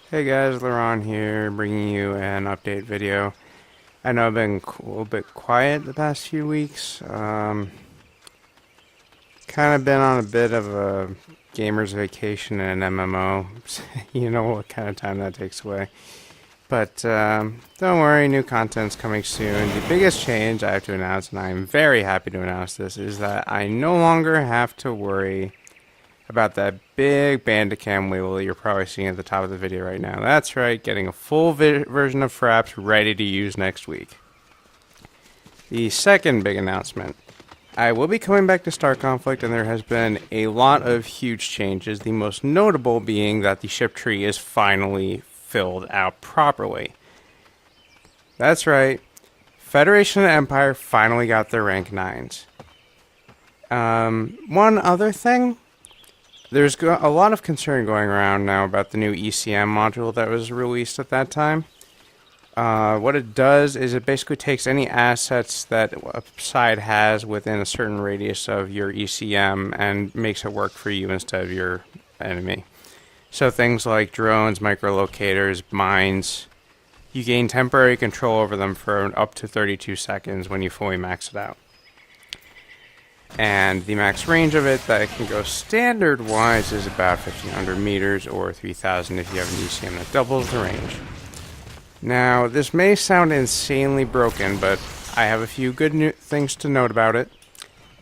Hey guys, Lehran here, bringing you an update video. I know I've been a little bit quiet the past few weeks. Kind of been on a bit of a gamer's vacation in an MMO. You know what kind of time that takes away. But don't worry, new content's coming soon. The biggest change I have to announce, and I am very happy to announce this, is that I no longer have to worry about that big Bandicam wheel you're probably seeing at the top of the video right now. That's right, getting a full version of Fraps ready to use next week. The second big announcement. I will be coming back to Star Conflict, and there has been a lot of huge changes, the most notable being that the ship tree is finally filled out properly. That's right, Federation and Empire finally got their rank 9s. One other thing. There's a lot of concern going around now about the new ECM module that was released at that time. What it does is it basically takes any assets that a side has within a certain radius of your ECM and makes it work for you instead of your enemy. So things like drones, microlocators, mines, you gain temporary control over them for up to 32 seconds when you fully max it out. And the max range of it that it can go standard wise is about 1500 meters or 3000 if you have an ECM that doubles the range. Now, this may sound insanely broken, but I have a few good things to note about it.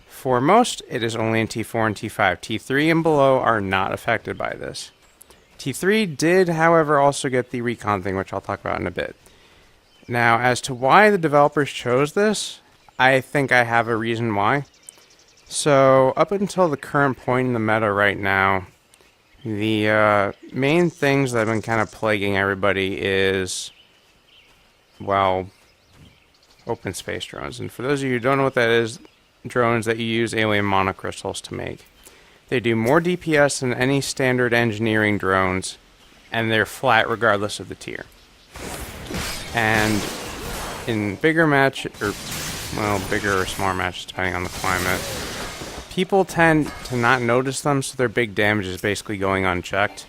For most, it is only in T4 and T5. T3 and below are not affected by this. T3 did, however, also get the recon thing, which I'll talk about in a bit. Now, as to why the developers chose this, I think I have a reason why. So, up until the current point in the meta right now, the main things that have been kind of plaguing everybody is, well, open space drones. And for those of you who don't know what that is, drones that you use alien monocrystals to make. They do more DPS than any standard engineering drones, and they're flat regardless of the tier. And in bigger bigger or smaller matches depending on the climate, people tend to not notice them, so their big damage is basically going unchecked.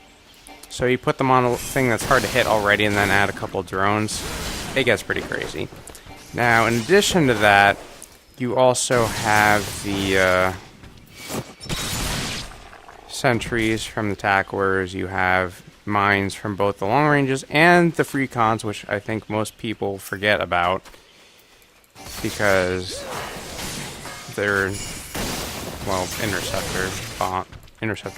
So you put them on a thing that's hard to hit already and then add a couple drones, it gets pretty crazy. Now, in addition to that, you also have the sentries from the tacklers, you have mines from both the long ranges and the freacons, which I think most people forget about because they're, well, interceptor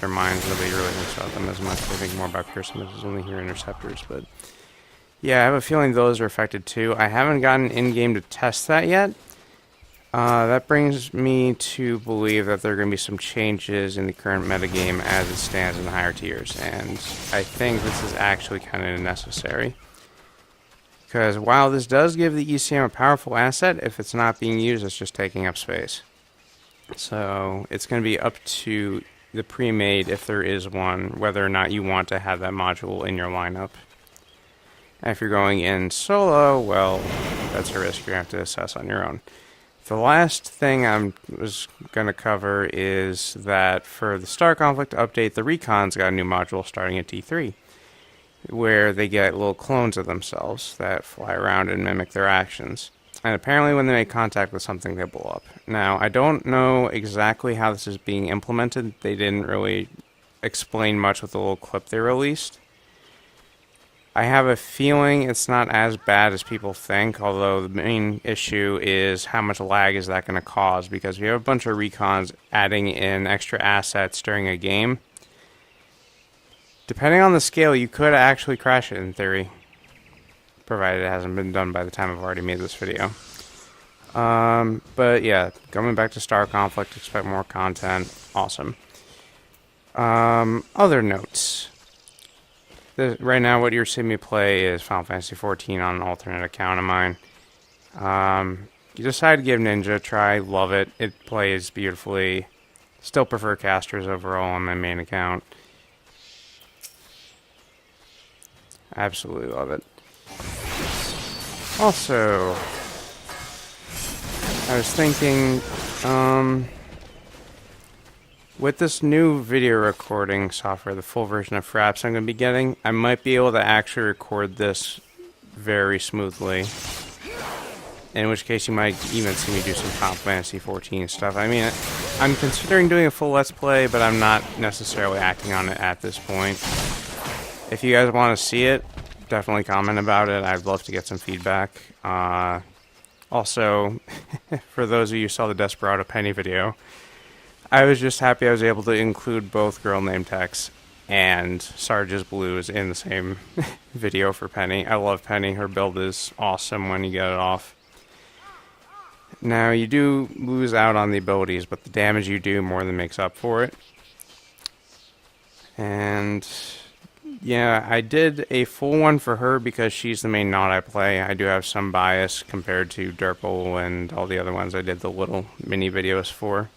mines. Nobody really thinks about them as much. They think more about piercing missiles when they hear interceptors, but yeah, I have a feeling those are affected too. I haven't gotten in-game to test that yet. That brings me to believe that there are going to be some changes in the current metagame as it stands in the higher tiers, and I think this is actually kind of necessary. Because while this does give the ECM a powerful asset, if it's not being used, it's just taking up space. So it's going to be up to the pre-made, if there is one, whether or not you want to have that module in your lineup. And if you're going in solo, well, that's a risk you have to assess on your own. The last thing I was going to cover is that for the Star Conflict update, the Recons got a new module starting at T3, where they get little clones of themselves that fly around and mimic their actions. And apparently when they make contact with something, they blow up. Now, I don't know exactly how this is being implemented. They didn't really explain much with the little clip they released. I have a feeling it's not as bad as people think, although the main issue is how much lag is that going to cause, because if you have a bunch of recons adding in extra assets during a game, depending on the scale, you could actually crash it in theory, provided it hasn't been done by the time I've already made this video. But yeah, coming back to Star Conflict, expect more content. Awesome. Other notes. Right now, what you're seeing me play is Final Fantasy XIV on an alternate account of mine. You decided to give Ninja a try. Love it. It plays beautifully. Still prefer casters overall on my main account. Absolutely love it. Also, I was thinking, With this new video recording software, the full version of Fraps I'm going to be getting, I might be able to actually record this very smoothly. In which case you might even see me do some Final Fantasy 14 stuff. I mean, I'm considering doing a full Let's Play, but I'm not necessarily acting on it at this point. If you guys want to see it, definitely comment about it. I'd love to get some feedback. Also, for those of you who saw the Desperado Penny video, I was just happy I was able to include both girl name texts and Sarge's Blues in the same video for Penny. I love Penny. Her build is awesome when you get it off. Now, you do lose out on the abilities, but the damage you do more than makes up for it. And yeah, I did a full one for her because she's the main Naut I play. I do have some bias compared to Durple and all the other ones I did the little mini videos for.